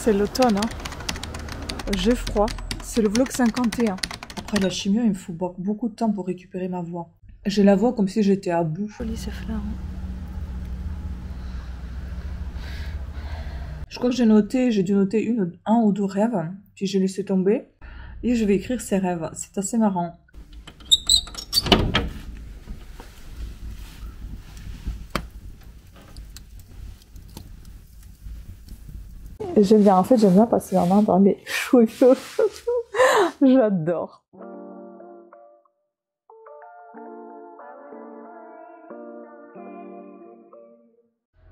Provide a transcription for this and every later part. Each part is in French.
C'est l'automne, hein. J'ai froid. C'est le vlog 51. Après la chimio, il me faut beaucoup de temps pour récupérer ma voix. J'ai la voix comme si j'étais à bout. Joli, c'est flagrant. Je crois que j'ai dû noter un ou deux rêves, puis j'ai laissé tomber. Et je vais écrire ces rêves. C'est assez marrant. J'aime bien, en fait, j'aime bien passer la main dans les cheveux. J'adore.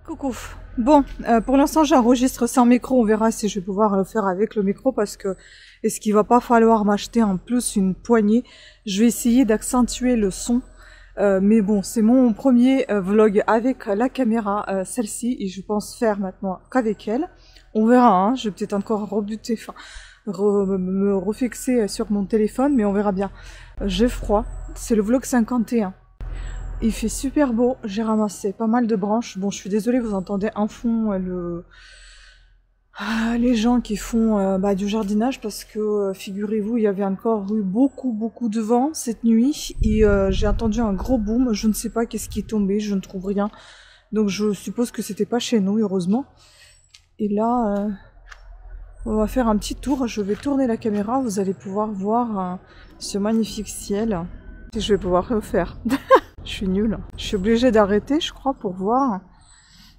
Coucou. Bon, pour l'instant, j'enregistre sans micro. On verra si je vais pouvoir le faire avec le micro parce que est-ce qu'il va pas falloir m'acheter en plus une poignée. Je vais essayer d'accentuer le son. Mais bon, c'est mon premier vlog avec la caméra, celle-ci, et je pense faire maintenant qu'avec elle. On verra, hein, je vais peut-être encore rebuter, me refixer sur mon téléphone, mais on verra bien. J'ai froid, c'est le vlog 51. Il fait super beau, j'ai ramassé pas mal de branches. Bon, je suis désolée, vous entendez en fond les gens qui font du jardinage parce que, figurez-vous, il y avait encore eu beaucoup de vent cette nuit et j'ai entendu un gros boom. Je ne sais pas qu'est-ce qui est tombé, je ne trouve rien. Donc je suppose que c'était pas chez nous, heureusement. Et là, on va faire un petit tour. Je vais tourner la caméra, vous allez pouvoir voir ce magnifique ciel. Et je vais pouvoir le faire. Je suis nulle. Je suis obligée d'arrêter, je crois, pour voir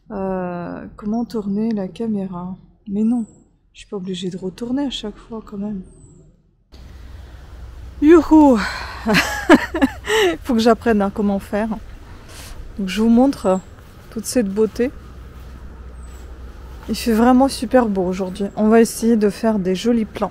comment tourner la caméra. Mais non, je suis pas obligée de retourner à chaque fois quand même. Youhou. Faut que j'apprenne à comment faire. Donc je vous montre toute cette beauté. Il fait vraiment super beau aujourd'hui. On va essayer de faire des jolis plans.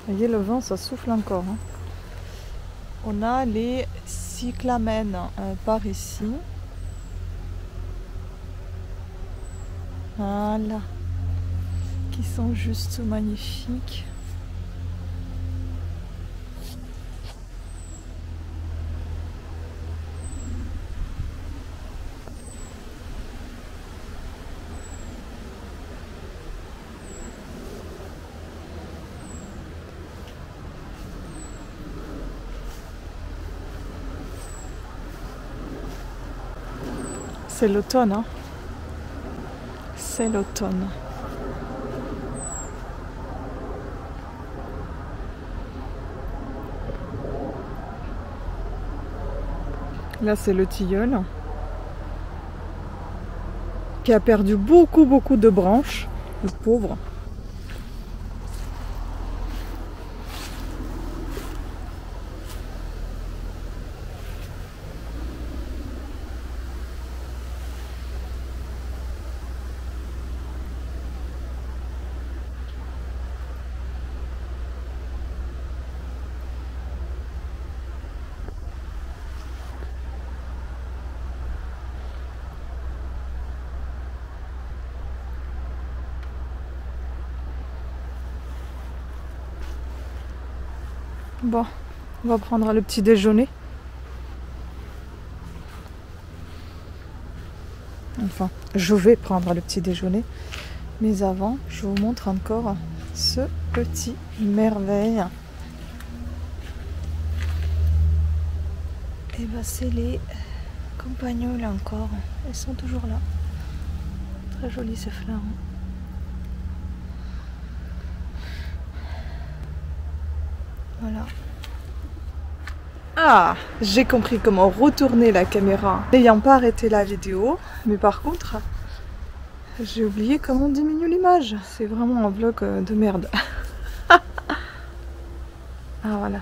Vous voyez, le vent, ça souffle encore. Hein. On a les cyclamènes par ici. Voilà. Qui sont juste magnifiques. C'est l'automne, hein. C'est l'automne. Là, c'est le tilleul qui a perdu beaucoup de branches, le pauvre. Bon, on va prendre le petit déjeuner. Enfin, je vais prendre le petit déjeuner. Mais avant, je vous montre encore ce petit merveille. Et bah c'est les campagnols encore. Elles sont toujours là. Très joli ces fleurs. Voilà. Ah, j'ai compris comment retourner la caméra n'ayant pas arrêté la vidéo. Mais par contre, j'ai oublié comment on diminue l'image. C'est vraiment un vlog de merde. Ah voilà.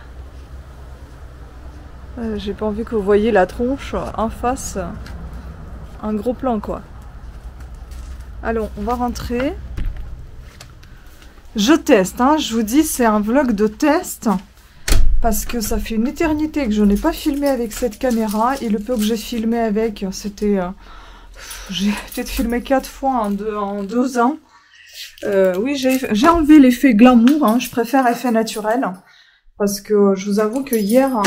J'ai pas envie que vous voyiez la tronche en face. Un gros plan quoi. Allons, on va rentrer. Je teste, hein, je vous dis, c'est un vlog de test. Parce que ça fait une éternité que je n'ai pas filmé avec cette caméra. Et le peu que j'ai filmé avec, c'était... j'ai peut-être filmé 4 fois en 2 ans. Oui, j'ai enlevé l'effet glamour, hein, je préfère effet naturel. Parce que je vous avoue que hier,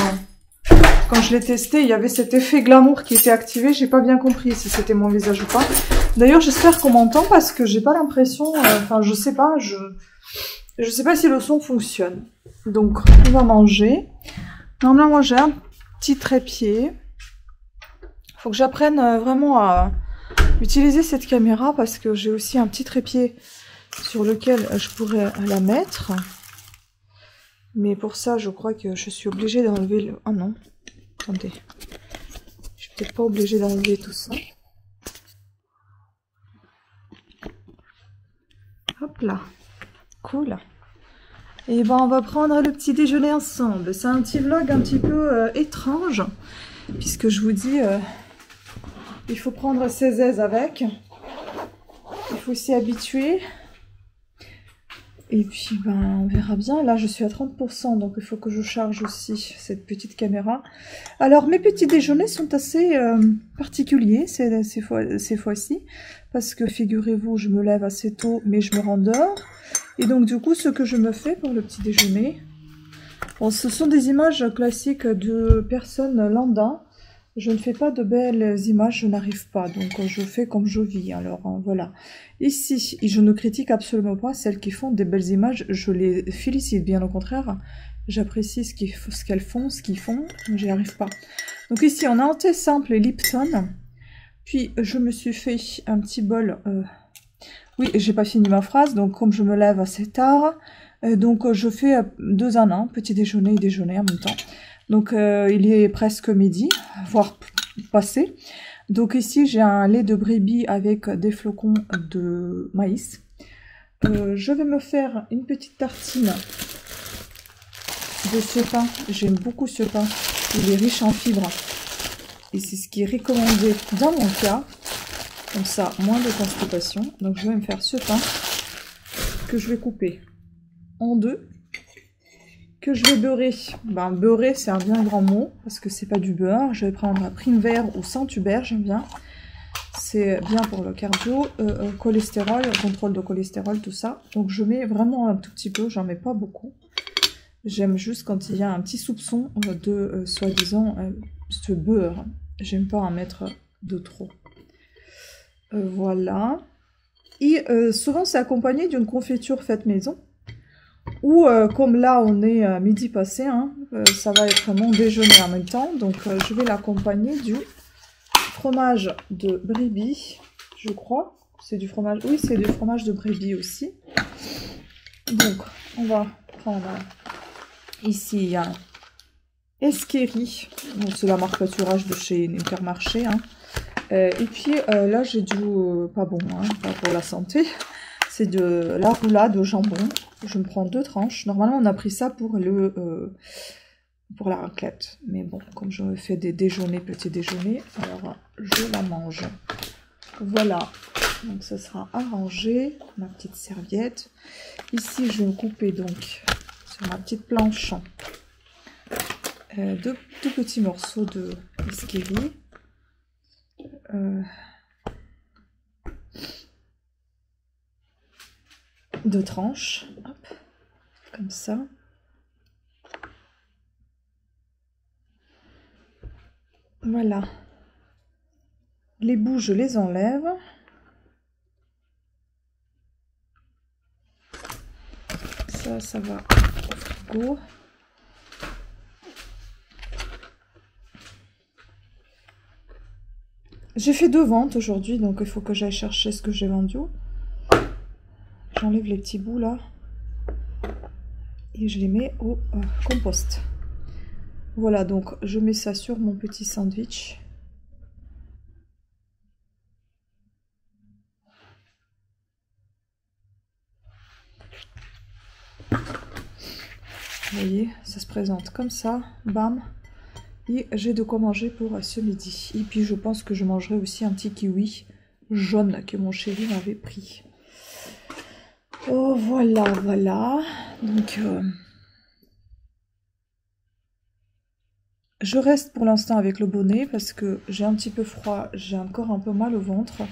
quand je l'ai testé, il y avait cet effet glamour qui était activé. J'ai pas bien compris si c'était mon visage ou pas. D'ailleurs, j'espère qu'on m'entend parce que j'ai pas l'impression... Enfin, je sais pas, je sais pas si le son fonctionne. Donc, on va manger. Normalement, moi, j'ai un petit trépied. Faut que j'apprenne vraiment à utiliser cette caméra parce que j'ai aussi un petit trépied sur lequel je pourrais la mettre. Mais pour ça, je crois que je suis obligée d'enlever le... Ah non, attendez. Je suis peut-être pas obligée d'enlever tout ça. Hop là. Cool. Et ben, on va prendre le petit déjeuner ensemble. C'est un petit vlog un petit peu étrange. Puisque je vous dis, il faut prendre ses aises avec. Il faut s'y habituer. Et puis, ben, on verra bien. Là, je suis à 30%, donc il faut que je charge aussi cette petite caméra. Alors, mes petits déjeuners sont assez particuliers ces fois-ci. Parce que, figurez-vous, je me lève assez tôt, mais je me rendors. Et donc, du coup, ce que je me fais pour le petit déjeuner... Bon, ce sont des images classiques de personnes lambda. Je ne fais pas de belles images, je n'arrive pas, donc je fais comme je vis. Alors voilà. Ici, je ne critique absolument pas celles qui font des belles images, je les félicite, bien au contraire. J'apprécie ce qu'elles font, ce qu'ils font, j'y arrive pas. Donc ici, on a un thé simple et Lipton. Puis, je me suis fait un petit bol... Oui, j'ai pas fini ma phrase, donc comme je me lève assez tard, donc je fais 2 en 1, petit déjeuner et déjeuner en même temps. Donc il est presque midi, voire passé. Donc ici j'ai un lait de brebis avec des flocons de maïs. Je vais me faire une petite tartine de ce pain. J'aime beaucoup ce pain, il est riche en fibres. Et c'est ce qui est recommandé dans mon cas. Comme ça, moins de constipation. Donc je vais me faire ce pain que je vais couper en 2. Que je vais beurrer. Ben, beurrer, c'est un bien grand mot, parce que c'est pas du beurre. Je vais prendre un prime vert ou sans tuber, j'aime bien. C'est bien pour le cardio, cholestérol, contrôle de cholestérol, tout ça. Donc je mets vraiment un tout petit peu, j'en mets pas beaucoup. J'aime juste quand il y a un petit soupçon de, soi-disant, ce beurre. J'aime pas en mettre de trop. Voilà. Et souvent, c'est accompagné d'une confiture faite maison. Ou comme là on est à midi passé, hein, ça va être mon déjeuner en même temps, donc je vais l'accompagner du fromage de brebis, je crois. C'est du fromage, oui c'est du fromage de brebis aussi. Donc on va prendre ici il y a Esqueri, bon, c'est la marque pâturage de chez Intermarché. Hein. Et puis là j'ai du, pas bon, hein, pas pour la santé. C'est de la roulade au jambon. Je me prends 2 tranches. Normalement, on a pris ça pour pour la raclette. Mais bon, comme je fais des déjeuners, petits déjeuners, alors je la mange. Voilà. Donc, ça sera arrangé. Ma petite serviette. Ici, je vais me couper donc sur ma petite planche 2 tout petits morceaux de esquerry. Deux tranches, hop, comme ça. Voilà. Les bouts, je les enlève. Ça va au frigo. J'ai fait 2 ventes aujourd'hui, donc il faut que j'aille chercher ce que j'ai vendu. J'enlève les petits bouts là et je les mets au compost. Voilà, donc je mets ça sur mon petit sandwich. Vous voyez, ça se présente comme ça, bam. Et j'ai de quoi manger pour ce midi. Et puis je pense que je mangerai aussi un petit kiwi jaune que mon chéri m'avait pris. Oh voilà, voilà. Donc je reste pour l'instant avec le bonnet parce que j'ai un petit peu froid, j'ai encore un peu mal au ventre.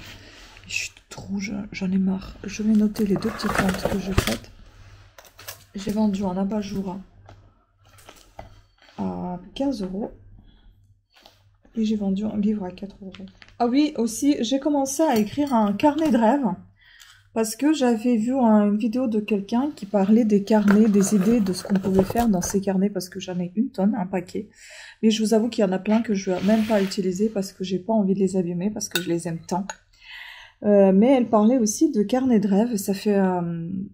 Je suis toute rouge, j'en ai marre. Je vais noter les 2 petites ventes que j'ai faites. J'ai vendu un abat-jour à 15 €. Et j'ai vendu un livre à 4 €. Ah oui, aussi, j'ai commencé à écrire un carnet de rêves. Parce que j'avais vu une vidéo de quelqu'un qui parlait des carnets, des idées de ce qu'on pouvait faire dans ces carnets, parce que j'en ai une tonne, un paquet. Mais je vous avoue qu'il y en a plein que je ne vais même pas utiliser parce que j'ai pas envie de les abîmer, parce que je les aime tant. Mais elle parlait aussi de carnet de rêve. Ça fait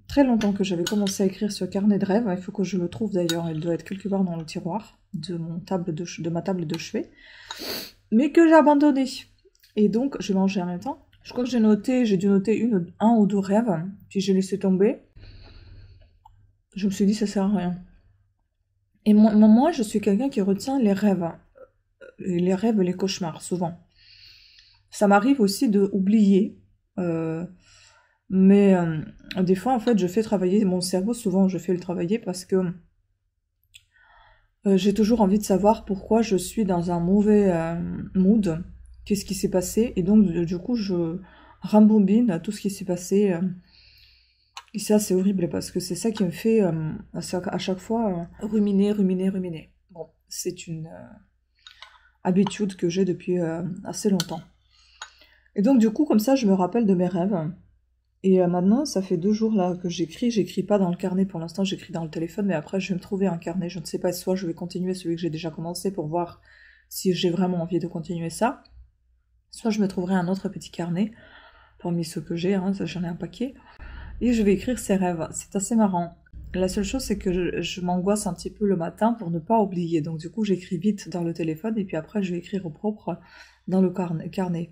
très longtemps que j'avais commencé à écrire ce carnet de rêve. Il faut que je le trouve d'ailleurs. Il doit être quelque part dans le tiroir de ma table de chevet. Mais que j'ai abandonné. Et donc, je vais manger en même temps. Je crois que j'ai dû noter un ou deux rêves, puis j'ai laissé tomber. Je me suis dit, ça sert à rien. Et moi, je suis quelqu'un qui retient les rêves. Les rêves, les cauchemars, souvent. Ça m'arrive aussi de oublier. Mais des fois, en fait, je fais travailler mon cerveau. Souvent, je fais le travailler parce que j'ai toujours envie de savoir pourquoi je suis dans un mauvais mood. Qu'est-ce qui s'est passé? Et donc, du coup, je rembobine tout ce qui s'est passé. Et ça, c'est horrible parce que c'est ça qui me fait à chaque fois ruminer. Bon, c'est une habitude que j'ai depuis assez longtemps. Et donc, du coup, comme ça, je me rappelle de mes rêves. Et maintenant, ça fait 2 jours là que j'écris. J'écris pas dans le carnet pour l'instant, j'écris dans le téléphone. Mais après, je vais me trouver un carnet. Je ne sais pas, soit je vais continuer celui que j'ai déjà commencé pour voir si j'ai vraiment envie de continuer ça. Soit je me trouverai un autre petit carnet, parmi ceux que j'ai, hein, j'en ai un paquet, et je vais écrire ces rêves. C'est assez marrant. La seule chose, c'est que je m'angoisse un petit peu le matin pour ne pas oublier. Donc du coup, j'écris vite dans le téléphone, et puis après, je vais écrire au propre dans le carnet.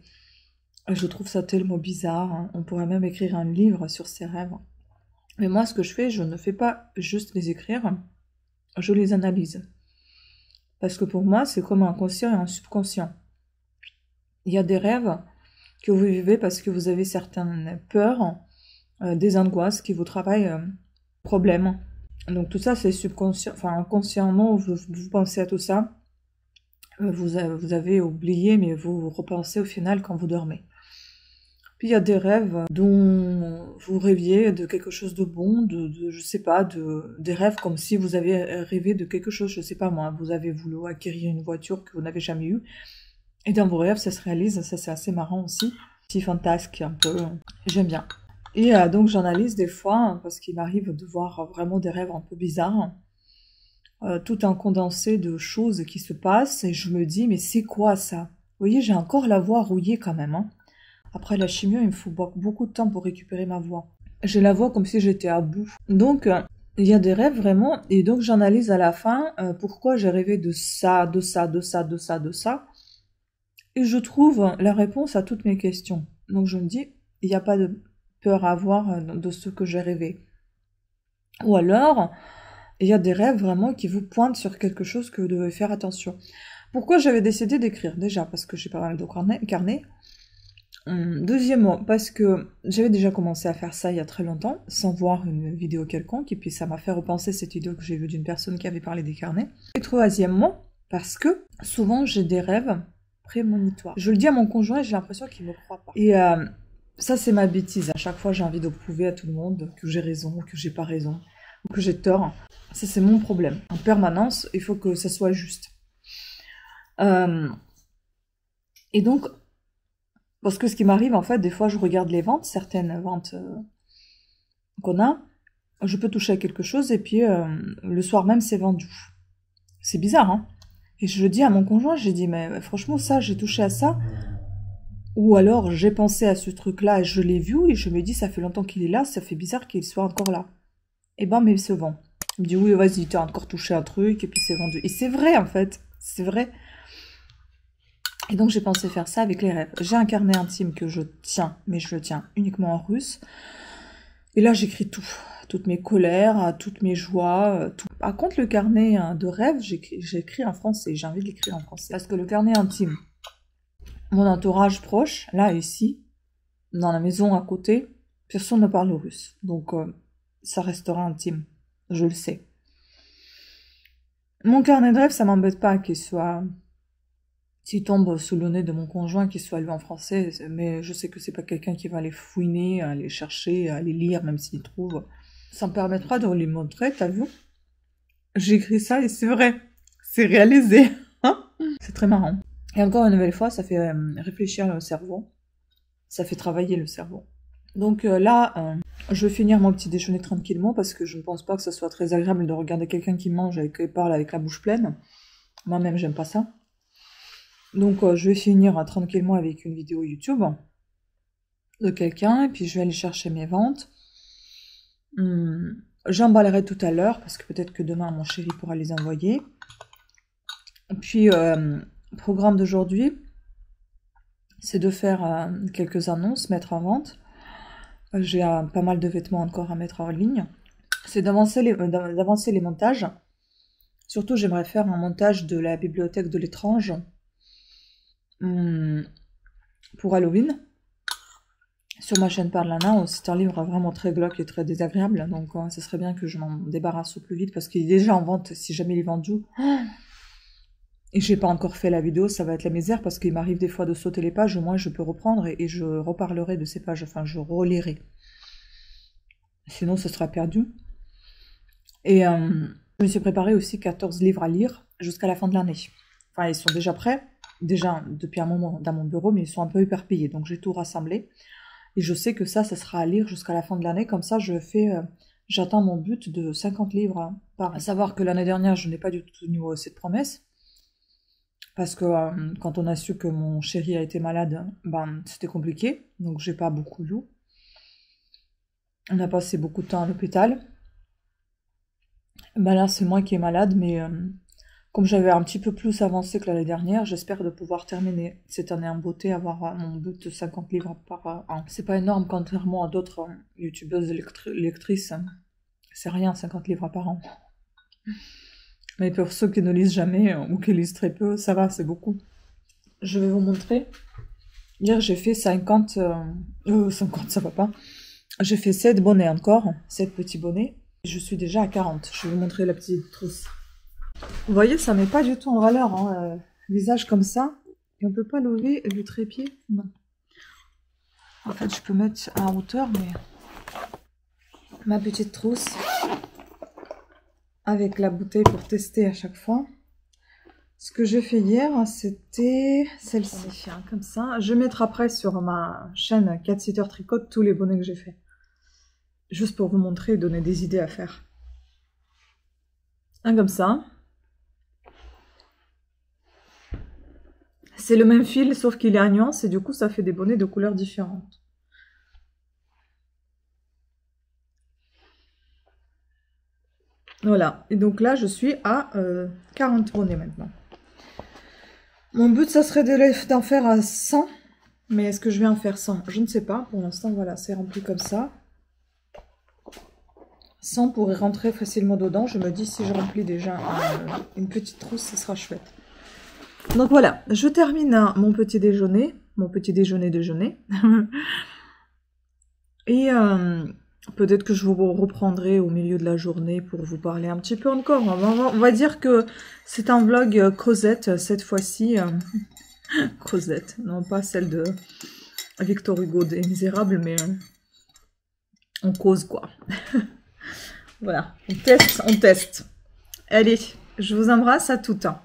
Je trouve ça tellement bizarre. Hein. On pourrait même écrire un livre sur ces rêves. Mais moi, ce que je fais, je ne fais pas juste les écrire, je les analyse. Parce que pour moi, c'est comme un conscient et un subconscient. Il y a des rêves que vous vivez parce que vous avez certaines peurs, des angoisses qui vous travaillent problèmes. Donc tout ça, c'est subconscient, enfin inconsciemment, vous pensez à tout ça. Vous avez oublié, mais vous repensez au final quand vous dormez. Puis il y a des rêves dont vous rêviez de quelque chose de bon, je sais pas, des rêves comme si vous avez rêvé de quelque chose, je sais pas moi, vous avez voulu acquérir une voiture que vous n'avez jamais eue. Et dans vos rêves, ça se réalise, ça c'est assez marrant aussi. Petit fantasque un peu, j'aime bien. Et donc j'analyse des fois, parce qu'il m'arrive de voir vraiment des rêves un peu bizarres. Tout un condensé de choses qui se passent, et je me dis, mais c'est quoi ça? Vous voyez, j'ai encore la voix rouillée quand même. Hein. Après la chimio, il me faut beaucoup de temps pour récupérer ma voix. J'ai la voix comme si j'étais à bout. Donc, il y a des rêves vraiment, et donc j'analyse à la fin pourquoi j'ai rêvé de ça. Et je trouve la réponse à toutes mes questions. Donc je me dis, il n'y a pas de peur à avoir de ce que j'ai rêvé. Ou alors, il y a des rêves vraiment qui vous pointent sur quelque chose que vous devez faire attention. Pourquoi j'avais décidé d'écrire? Déjà, parce que j'ai pas mal de carnets. Deuxièmement, parce que j'avais déjà commencé à faire ça il y a très longtemps, sans voir une vidéo quelconque, et puis ça m'a fait repenser cette vidéo que j'ai vue d'une personne qui avait parlé des carnets. Et troisièmement, parce que souvent j'ai des rêves prémonitoire. Je le dis à mon conjoint et j'ai l'impression qu'il me croit pas. Et ça, c'est ma bêtise. À chaque fois, j'ai envie de prouver à tout le monde que j'ai raison, que j'ai pas raison, ou que j'ai tort. Ça, c'est mon problème. En permanence, il faut que ça soit juste. Et donc, parce que ce qui m'arrive, en fait, des fois, je regarde les ventes, certaines ventes qu'on a, je peux toucher à quelque chose et puis le soir même, c'est vendu. C'est bizarre, hein? Et je le dis à mon conjoint, j'ai dit, mais franchement, ça, j'ai touché à ça. Ou alors, j'ai pensé à ce truc-là, je l'ai vu, et je me dis, ça fait longtemps qu'il est là, ça fait bizarre qu'il soit encore là. Et ben, mais il se vend. Il me dit, oui, vas-y, t'as encore touché un truc, et puis c'est vendu. Et c'est vrai, en fait. C'est vrai. Et donc, j'ai pensé faire ça avec les rêves. J'ai un carnet intime que je tiens, mais je le tiens uniquement en russe. Et là, j'écris tout. Toutes mes colères, toutes mes joies, tout. Par contre, le carnet de rêve, j'écris en français. J'ai envie de l'écrire en français. Parce que le carnet intime, mon entourage proche, là, ici, dans la maison à côté, personne ne parle russe. Donc, ça restera intime. Je le sais. Mon carnet de rêve, ça m'embête pas qu'il soit... S'il tombe sous le nez de mon conjoint, qu'il soit lu en français, mais je sais que c'est pas quelqu'un qui va aller fouiner, aller chercher, aller lire, même s'il trouve... Ça me permettra de les montrer, t'as vu? J'écris ça et c'est vrai. c'est réalisé. C'est très marrant. Et encore une nouvelle fois, ça fait réfléchir le cerveau. Ça fait travailler le cerveau. Donc là, je vais finir mon petit déjeuner tranquillement parce que je ne pense pas que ce soit très agréable de regarder quelqu'un qui mange et qui parle avec la bouche pleine. Moi-même, j'aime pas ça. Donc je vais finir tranquillement avec une vidéo YouTube de quelqu'un et puis je vais aller chercher mes ventes. J'emballerai tout à l'heure parce que peut-être que demain mon chéri pourra les envoyer. Et puis programme d'aujourd'hui, c'est de faire quelques annonces, mettre en vente. J'ai pas mal de vêtements encore à mettre en ligne. C'est d'avancer les montages. Surtout, j'aimerais faire un montage de la bibliothèque de l'étrange pour Halloween. Sur ma chaîne Parlana, c'est un livre vraiment très glauque et très désagréable. Donc, ça serait bien que je m'en débarrasse au plus vite parce qu'il est déjà en vente si jamais il est vendu. Et j'ai pas encore fait la vidéo, ça va être la misère parce qu'il m'arrive des fois de sauter les pages. Au moins, je peux reprendre et je reparlerai de ces pages. Enfin, je relirai. Sinon, ce sera perdu. Et je me suis préparé aussi 14 livres à lire jusqu'à la fin de l'année. Enfin, ils sont déjà prêts, déjà depuis un moment dans mon bureau, mais ils sont un peu éparpillés. Donc, j'ai tout rassemblé. Et je sais que ça sera à lire jusqu'à la fin de l'année. Comme ça, j'atteins mon but de 50 livres par an. À savoir que l'année dernière, je n'ai pas du tout tenu cette promesse. Parce que quand on a su que mon chéri a été malade, c'était compliqué. Donc, j'ai pas beaucoup lu. On a passé beaucoup de temps à l'hôpital. Là, c'est moi qui est malade, mais comme j'avais un petit peu plus avancé que l'année dernière, j'espère de pouvoir terminer cette année en beauté, avoir mon but de 50 livres par an. C'est pas énorme contrairement à d'autres youtubeuses lectrices. C'est rien, 50 livres par an. Mais pour ceux qui ne lisent jamais ou qui lisent très peu, ça va, c'est beaucoup. Je vais vous montrer. Hier, j'ai fait 50, ça va pas. J'ai fait 7 bonnets encore, 7 petits bonnets. Je suis déjà à 40. Je vais vous montrer la petite trousse. Vous voyez, ça met pas du tout en valeur, hein, visage comme ça. Et on peut pas lever du trépied, non. En fait, je peux mettre à hauteur, mais ma petite trousse avec la bouteille pour tester à chaque fois. Ce que j'ai fait hier, c'était celle-ci, comme ça. Je vais mettre après sur ma chaîne Cat Sitter Tricot tous les bonnets que j'ai fait. Juste pour vous montrer et donner des idées à faire. Un comme ça. C'est le même fil, sauf qu'il est à nuance, et du coup, ça fait des bonnets de couleurs différentes. Voilà. Et donc là, je suis à 40 bonnets maintenant. Mon but, ça serait d'en faire à 100. Mais est-ce que je vais en faire 100? Je ne sais pas. Pour l'instant, voilà, c'est rempli comme ça. 100 pourrait rentrer facilement dedans. Je me dis, si je remplis déjà une petite trousse, ce sera chouette. Donc voilà, je termine mon petit déjeuner. Déjeuner. Et peut-être que je vous reprendrai au milieu de la journée pour vous parler un petit peu encore. On va dire que c'est un vlog Cosette cette fois-ci. Cosette, non pas celle de Victor Hugo des Misérables, mais on cause quoi. Voilà, on teste. Allez, je vous embrasse à tout temps.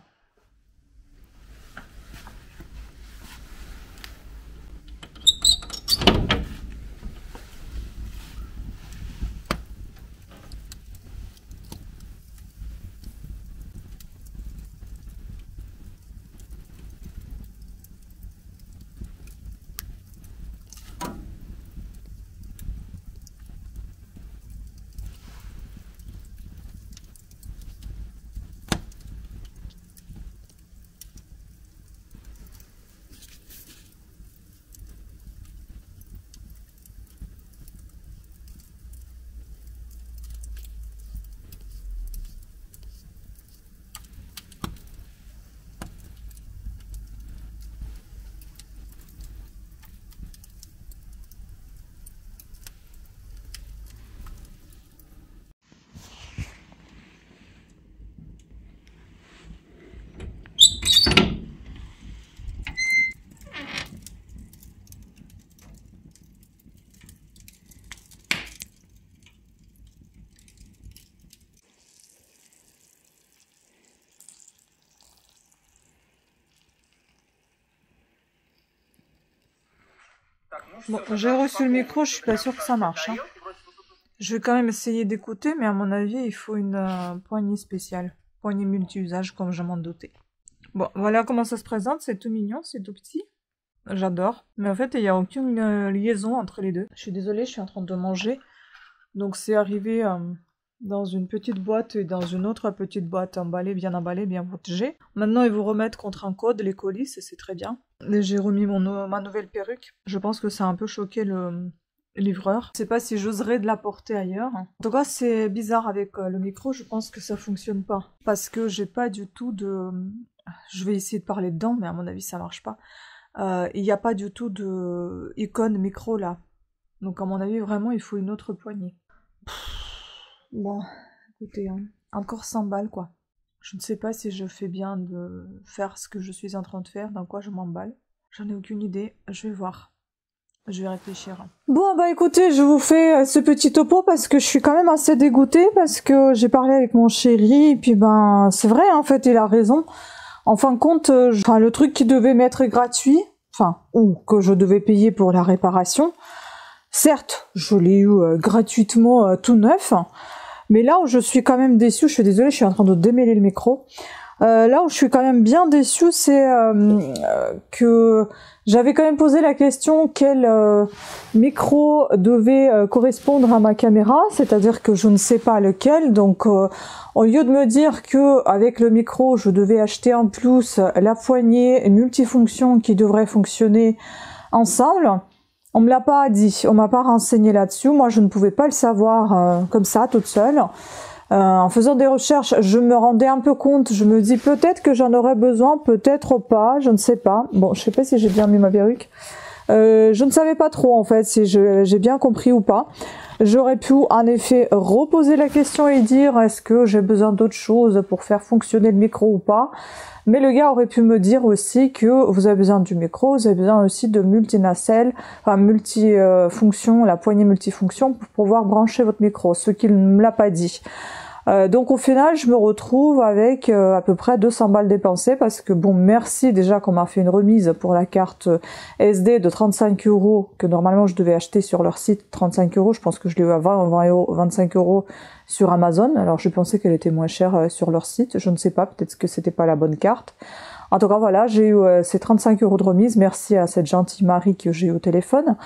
Bon, j'ai reçu le micro, je suis pas sûre que ça marche. Hein. Je vais quand même essayer d'écouter, mais à mon avis, il faut une poignée spéciale. Poignée multi-usage, comme je m'en doutais. Bon, voilà comment ça se présente, c'est tout mignon, c'est tout petit. J'adore. Mais en fait, il n'y a aucune liaison entre les deux. Je suis désolée, je suis en train de manger. Donc c'est arrivé dans une petite boîte et dans une autre petite boîte emballée, bien protégée. Maintenant, ils vous remettent contre un code les colis, c'est très bien. Et j'ai remis ma nouvelle perruque. Je pense que ça a un peu choqué le livreur. Je sais pas si j'oserais de la porter ailleurs. En tout cas, c'est bizarre avec le micro, je pense que ça fonctionne pas. Parce que j'ai pas du tout de... Je vais essayer de parler dedans, mais à mon avis, ça marche pas. Il n'y a pas du tout de icône micro là. Donc à mon avis, vraiment, il faut une autre poignée. Bon, écoutez, hein, encore 100 balles quoi. Je ne sais pas si je fais bien de faire ce que je suis en train de faire, dans quoi je m'emballe. J'en ai aucune idée, je vais voir. Je vais réfléchir. Bon bah écoutez, je vous fais ce petit topo parce que je suis quand même assez dégoûtée parce que j'ai parlé avec mon chéri et puis ben c'est vrai en fait il a raison. En fin de compte, le truc qui devait m'être gratuit, ou que je devais payer pour la réparation, certes, je l'ai eu gratuitement tout neuf, mais là où je suis quand même déçue, je suis désolée, je suis en train de démêler le micro, là où je suis quand même bien déçue, c'est que j'avais quand même posé la question quel micro devait correspondre à ma caméra, c'est-à-dire que je ne sais pas lequel, donc au lieu de me dire que avec le micro je devais acheter en plus la poignée multifonction qui devrait fonctionner ensemble, on me l'a pas dit, on m'a pas renseigné là-dessus, moi je ne pouvais pas le savoir comme ça toute seule. En faisant des recherches, je me rendais un peu compte, je me dis peut-être que j'en aurais besoin, peut-être pas, je ne sais pas. Bon, je sais pas si j'ai bien mis ma perruque. Je ne savais pas trop en fait si j'ai bien compris ou pas. J'aurais pu en effet reposer la question et dire est-ce que j'ai besoin d'autre chose pour faire fonctionner le micro ou pas. Mais le gars aurait pu me dire aussi que vous avez besoin du micro, vous avez besoin aussi de multinacelle, multifonction, la poignée multifonction pour pouvoir brancher votre micro, ce qu'il ne me l'a pas dit. Donc au final, je me retrouve avec à peu près 200 balles dépensées parce que bon, merci déjà qu'on m'a fait une remise pour la carte SD de 35 € que normalement je devais acheter sur leur site, 35 €, je pense que je l'ai eu à 20 €, 25 € sur Amazon. Alors je pensais qu'elle était moins chère sur leur site, je ne sais pas, peut-être que c'était pas la bonne carte. En tout cas voilà, j'ai eu ces 35 € de remise, merci à cette gentille Marie que j'ai eu au téléphone.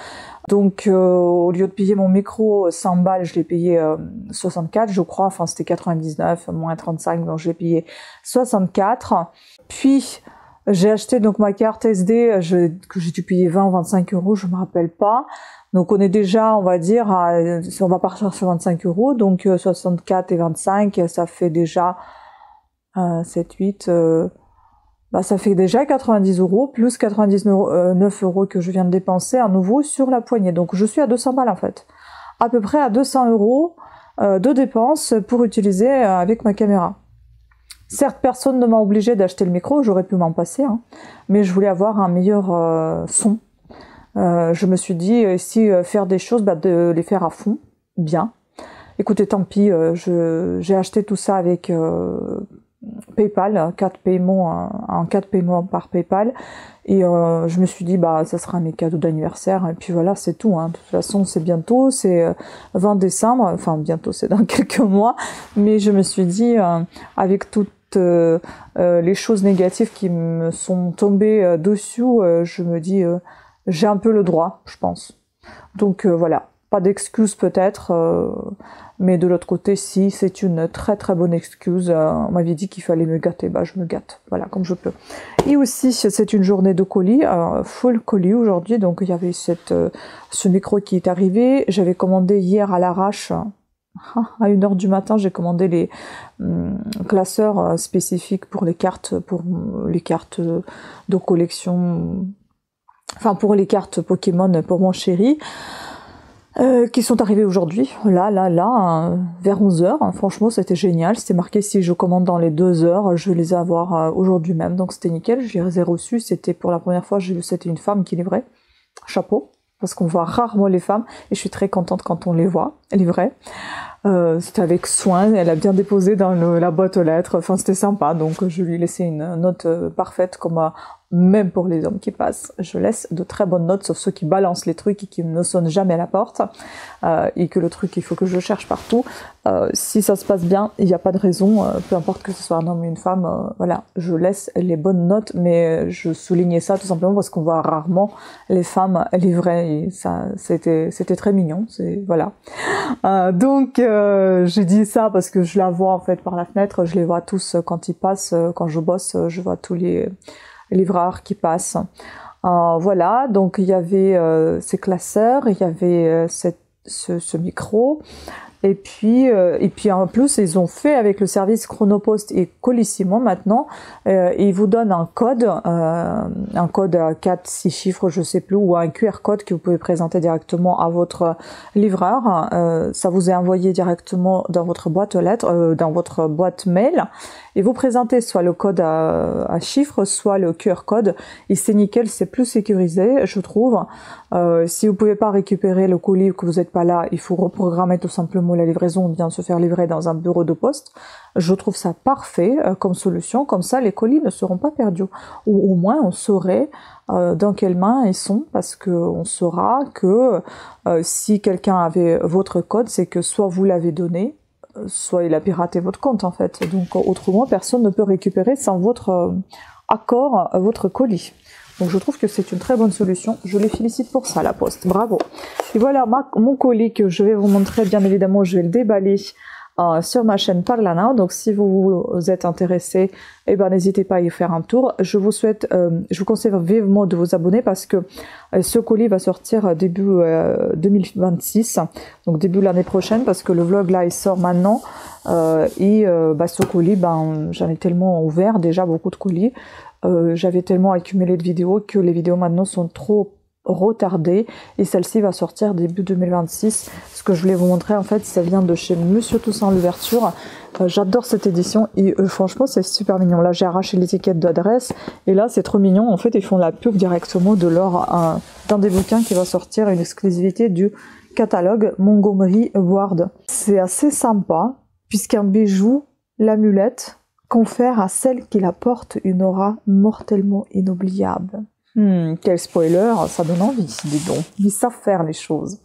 Donc au lieu de payer mon micro 100 balles, je l'ai payé 64 je crois, enfin c'était 99 moins 35, donc je l'ai payé 64. Puis j'ai acheté donc ma carte SD que j'ai dû payer 20 ou 25 €, je me rappelle pas. Donc on est déjà, on va dire, on va partir sur 25 €, donc 64 et 25, ça fait déjà 7, 8... ça fait déjà 90 € plus 99 € que je viens de dépenser à nouveau sur la poignée. Donc je suis à 200 balles en fait. À peu près à 200 € de dépenses pour utiliser avec ma caméra. Certes, personne ne m'a obligé d'acheter le micro, j'aurais pu m'en passer, hein, mais je voulais avoir un meilleur son. Je me suis dit, si faire des choses, de les faire à fond, bien. Écoutez, tant pis, j'ai acheté tout ça avec... PayPal, 4 paiements en 4 paiements par PayPal, et je me suis dit ça sera mes cadeaux d'anniversaire et puis voilà, c'est tout, hein. De toute façon c'est bientôt, c'est 20 décembre, enfin bientôt c'est dans quelques mois, mais je me suis dit avec toutes les choses négatives qui me sont tombées dessous, je me dis j'ai un peu le droit, je pense. Donc voilà, pas d'excuses peut-être, mais de l'autre côté, si, c'est une très très bonne excuse. On m'avait dit qu'il fallait me gâter, je me gâte, voilà, comme je peux. Et aussi, c'est une journée de colis, full colis aujourd'hui, donc il y avait ce micro qui est arrivé. J'avais commandé hier à l'arrache, à 1 h du matin, j'ai commandé les classeurs spécifiques pour les cartes de collection, enfin pour les cartes Pokémon pour mon chéri. Qui sont arrivés aujourd'hui, là, vers 11 h. Franchement, c'était génial. C'était marqué si je commande dans les 2 heures, je vais les avoir aujourd'hui même. Donc c'était nickel. Je les ai reçus. C'était pour la première fois, c'était une femme qui livrait. Chapeau, parce qu'on voit rarement les femmes. Et je suis très contente quand on les voit livrer. C'était avec soin. Elle a bien déposé dans la boîte aux lettres. Enfin, c'était sympa. Donc je lui ai laissé une note parfaite, comme même pour les hommes qui passent, je laisse de très bonnes notes, sauf ceux qui balancent les trucs et qui ne sonnent jamais à la porte, et que le truc, il faut que je cherche partout. Si ça se passe bien, il n'y a pas de raison, peu importe que ce soit un homme ou une femme, voilà, je laisse les bonnes notes, mais je soulignais ça tout simplement parce qu'on voit rarement les femmes livrer, et ça, c'était très mignon, voilà. Donc, j'ai dit ça parce que je la vois en fait par la fenêtre, je les vois tous quand ils passent, quand je bosse, je vois tous les livreurs qui passent. Voilà, donc il y avait ces classeurs, il y avait ce micro, et puis en plus ils ont fait avec le service Chronopost et Colissimo maintenant, ils vous donnent un code à 4-6 chiffres, je sais plus, ou un QR code que vous pouvez présenter directement à votre livreur. Ça vous est envoyé directement dans votre boîte aux lettres, dans votre boîte mail, et vous présentez soit le code à chiffres, soit le QR code, et c'est nickel, c'est plus sécurisé, je trouve. Si vous pouvez pas récupérer le colis ou que vous n'êtes pas là, il faut reprogrammer tout simplement la livraison ou bien se faire livrer dans un bureau de poste. Je trouve ça parfait comme solution, comme ça les colis ne seront pas perdus. Ou au moins on saurait dans quelles mains ils sont, parce que on saura que si quelqu'un avait votre code, c'est que soit vous l'avez donné, soit il a piraté votre compte en fait. Donc autrement, personne ne peut récupérer sans votre accord votre colis. Donc je trouve que c'est une très bonne solution. Je les félicite pour ça, la Poste. Bravo. Et voilà mon colis que je vais vous montrer. Bien évidemment, je vais le déballer sur ma chaîne Parlana. Donc si vous êtes intéressé, eh ben n'hésitez pas à y faire un tour. Je vous souhaite, je vous conseille vivement de vous abonner parce que ce colis va sortir début 2026, donc début l'année prochaine, parce que le vlog là il sort maintenant. Ce colis, j'en ai tellement ouvert déjà beaucoup de colis. J'avais tellement accumulé de vidéos que les vidéos maintenant sont trop retardées, et celle-ci va sortir début 2026. Ce que je voulais vous montrer en fait, ça vient de chez Monsieur Toussaint l'ouverture. J'adore cette édition et franchement c'est super mignon. Là j'ai arraché l'étiquette d'adresse et là c'est trop mignon. En fait ils font la pub directement de leur d'un des bouquins qui va sortir, une exclusivité du catalogue Montgomery Ward. C'est assez sympa puisqu'un bijou, l'amulette, confère à celle qui la porte une aura mortellement inoubliable. Quel spoiler, ça donne envie, dis donc. Ils savent faire les choses.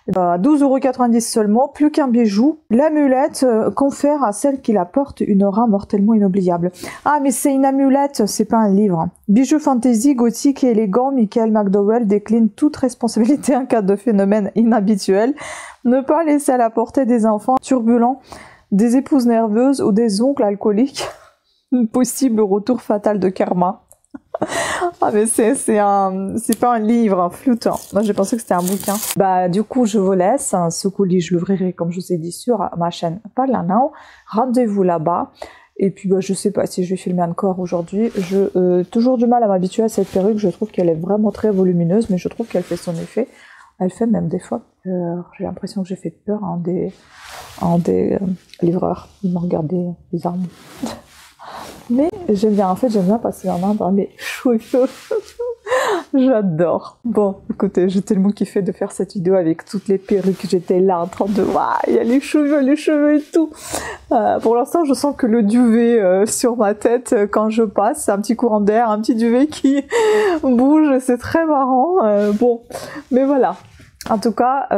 12,90 € seulement, plus qu'un bijou. L'amulette confère à celle qui la porte une aura mortellement inoubliable. Ah, mais c'est une amulette, c'est pas un livre. Bijou fantasy, gothique et élégant, Michael McDowell décline toute responsabilité en cas de phénomène inhabituel. Ne pas laisser à la portée des enfants turbulents, des épouses nerveuses ou des oncles alcooliques. Possible retour fatal de karma. Ah mais c'est pas un livre, un flûte. Moi j'ai pensé que c'était un bouquin. Du coup je vous laisse. Ce colis je l'ouvrirai comme je vous ai dit sur ma chaîne Parlana. Rendez-vous là-bas. Et puis je sais pas si je vais filmer encore aujourd'hui. Toujours du mal à m'habituer à cette perruque. Je trouve qu'elle est vraiment très volumineuse, mais je trouve qu'elle fait son effet. Elle fait même des fois. J'ai l'impression que j'ai fait peur à un des livreurs. Ils m'ont regardé bizarrement. Mais j'aime bien, en fait, j'aime bien passer la main dans les cheveux. J'adore. Bon, écoutez, j'ai tellement kiffé de faire cette vidéo avec toutes les perruques. J'étais là en train de... Waouh, il y a les cheveux et tout. Pour l'instant, je sens que le duvet sur ma tête, quand je passe, c'est un petit courant d'air, un petit duvet qui bouge. C'est très marrant. Bon, mais voilà. En tout cas,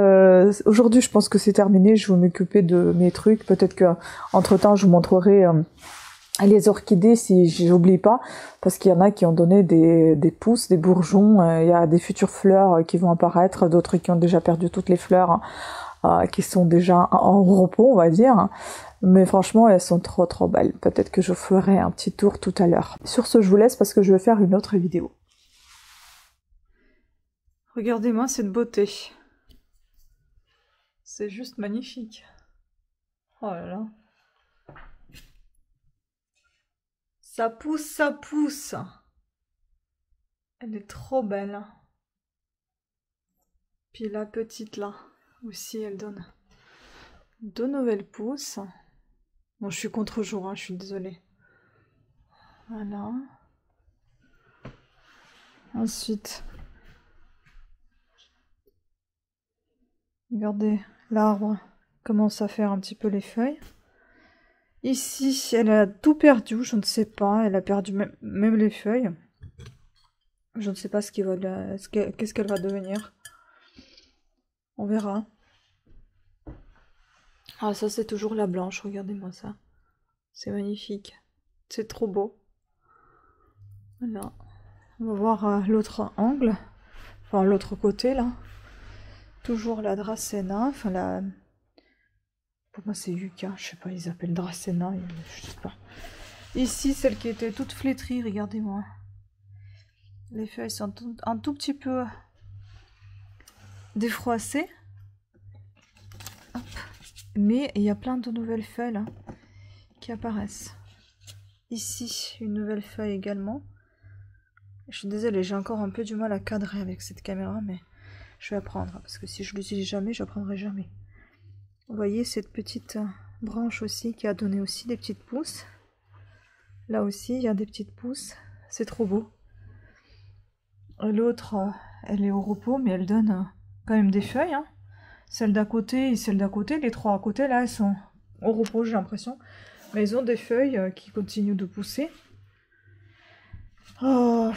aujourd'hui, je pense que c'est terminé. Je vais m'occuper de mes trucs. Peut-être que entre temps, je vous montrerai... les orchidées, si j'oublie pas, parce qu'il y en a qui ont donné des pousses, des bourgeons, il y a des futures fleurs qui vont apparaître, d'autres qui ont déjà perdu toutes les fleurs, qui sont déjà en repos, on va dire. Mais franchement, elles sont trop trop belles. Peut-être que je ferai un petit tour tout à l'heure. Sur ce, je vous laisse parce que je vais faire une autre vidéo. Regardez-moi cette beauté. C'est juste magnifique. Oh là là. Ça pousse, ça pousse. Elle est trop belle. Puis la petite là, aussi, elle donne 2 nouvelles pousses. Bon, je suis contre-jour, hein, je suis désolée. Voilà. Ensuite, regardez, l'arbre commence à faire un petit peu les feuilles. Ici, elle a tout perdu, je ne sais pas, elle a perdu même les feuilles. Je ne sais pas qu'est-ce qu'elle va devenir. On verra. Ah, ça c'est toujours la blanche, regardez-moi ça. C'est magnifique. C'est trop beau. Voilà. On va voir l'autre angle. Enfin, l'autre côté, là. Toujours la Dracena. Enfin, la... Pour moi, c'est Yucca. Je sais pas, ils appellent Dracena. Je sais pas. Ici, celle qui était toute flétrie, regardez-moi. Les feuilles sont un tout petit peu défroissées. Hop. Mais il y a plein de nouvelles feuilles là, qui apparaissent. Ici, une nouvelle feuille également. Je suis désolée, j'ai encore un peu du mal à cadrer avec cette caméra, mais je vais apprendre. Parce que si je l'utilise jamais, je n'apprendrai jamais. Vous voyez cette petite branche aussi qui a donné aussi des petites pousses. Là aussi, il y a des petites pousses. C'est trop beau. L'autre, elle est au repos, mais elle donne quand même des feuilles. Hein. Celle d'à côté et celle d'à côté, les trois à côté, là, elles sont au repos, j'ai l'impression. Mais elles ont des feuilles qui continuent de pousser. Oh,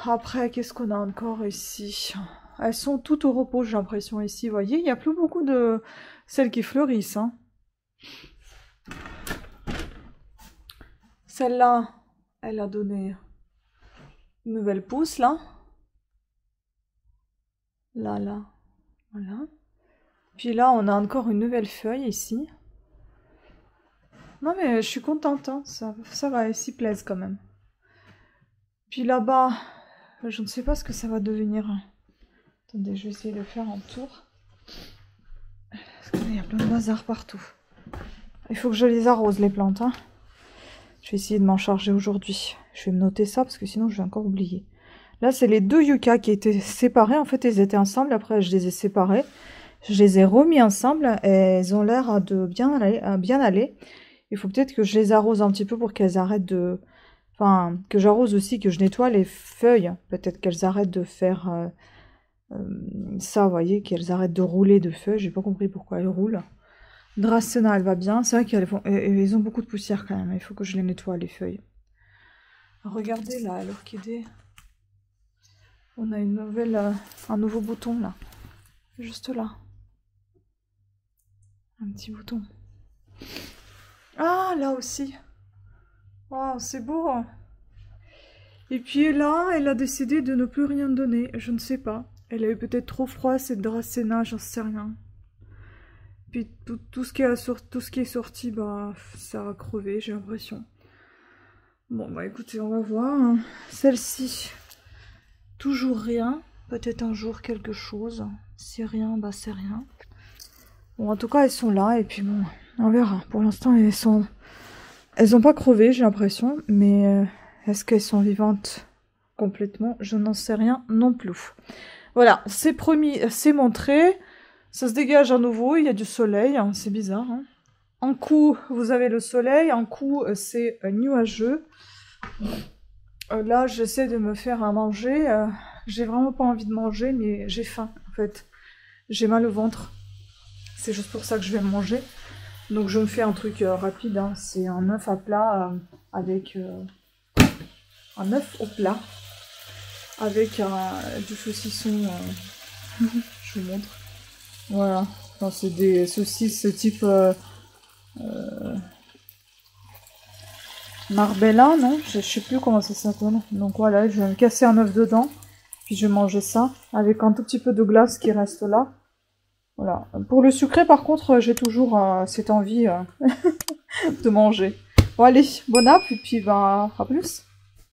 après, qu'est-ce qu'on a encore ici? Elles sont toutes au repos, j'ai l'impression, ici. Vous voyez, il n'y a plus beaucoup de celles qui fleurissent. Hein. Celle-là, elle a donné une nouvelle pousse, là. Là. Voilà. Puis là, on a encore une nouvelle feuille, ici. Non, mais je suis contente, hein. Ça va, elle s'y plaise, quand même. Puis là-bas, je ne sais pas ce que ça va devenir. Attendez, je vais essayer de faire un tour. Parce qu'il y a plein de bazar partout. Il faut que je les arrose, les plantes. Hein. Je vais essayer de m'en charger aujourd'hui. Je vais me noter ça, parce que sinon je vais encore oublier. Là, c'est les deux yuccas qui étaient séparés. En fait, ils étaient ensemble. Après, je les ai séparés. Je les ai remis ensemble. Et elles ont l'air de bien aller. Il faut peut-être que je les arrose un petit peu pour qu'elles arrêtent de... Enfin, que j'arrose aussi, que je nettoie les feuilles. Peut-être qu'elles arrêtent de faire ça, vous voyez, qu'elles arrêtent de rouler de feuilles. J'ai pas compris pourquoi elles roulent. Dracena, elle va bien. C'est vrai qu'elles ont beaucoup de poussière quand même. Il faut que je les nettoie, les feuilles. Regardez là, l'orchidée. On a un nouveau bouton là. Juste là. Un petit bouton. Ah, là aussi. Wow, c'est beau. Et puis là, elle a décidé de ne plus rien donner. Je ne sais pas. Elle a eu peut-être trop froid, cette Dracena, j'en sais rien. Puis tout ce qui est sorti, bah, ça a crevé, j'ai l'impression. Bon, bah écoutez, on va voir. Hein. Celle-ci, toujours rien. Peut-être un jour quelque chose. Si rien, bah c'est rien. Bon, en tout cas, elles sont là, et puis bon, on verra. Pour l'instant, elles n'ont pas crevé, j'ai l'impression. Mais est-ce qu'elles sont vivantes complètement? Je n'en sais rien non plus. Voilà, c'est promis, c'est montré. Ça se dégage à nouveau, il y a du soleil, hein, c'est bizarre. Hein. Un coup, vous avez le soleil, un coup, c'est nuageux. Là, j'essaie de me faire à manger. J'ai vraiment pas envie de manger, mais j'ai faim, en fait. J'ai mal au ventre. C'est juste pour ça que je vais manger. Donc, je me fais un truc rapide. Hein. C'est un œuf à plat avec... un œuf au plat. Avec du saucisson. Je vous montre. Voilà. Enfin, c'est des saucisses type... Marbella, non? Je sais plus comment ça s'appelle. Donc voilà, je vais me casser un œuf dedans. Puis je vais manger ça. Avec un tout petit peu de glace qui reste là. Voilà. Pour le sucré, par contre, j'ai toujours cette envie de manger. Bon allez, bon app. Et puis ben, à plus.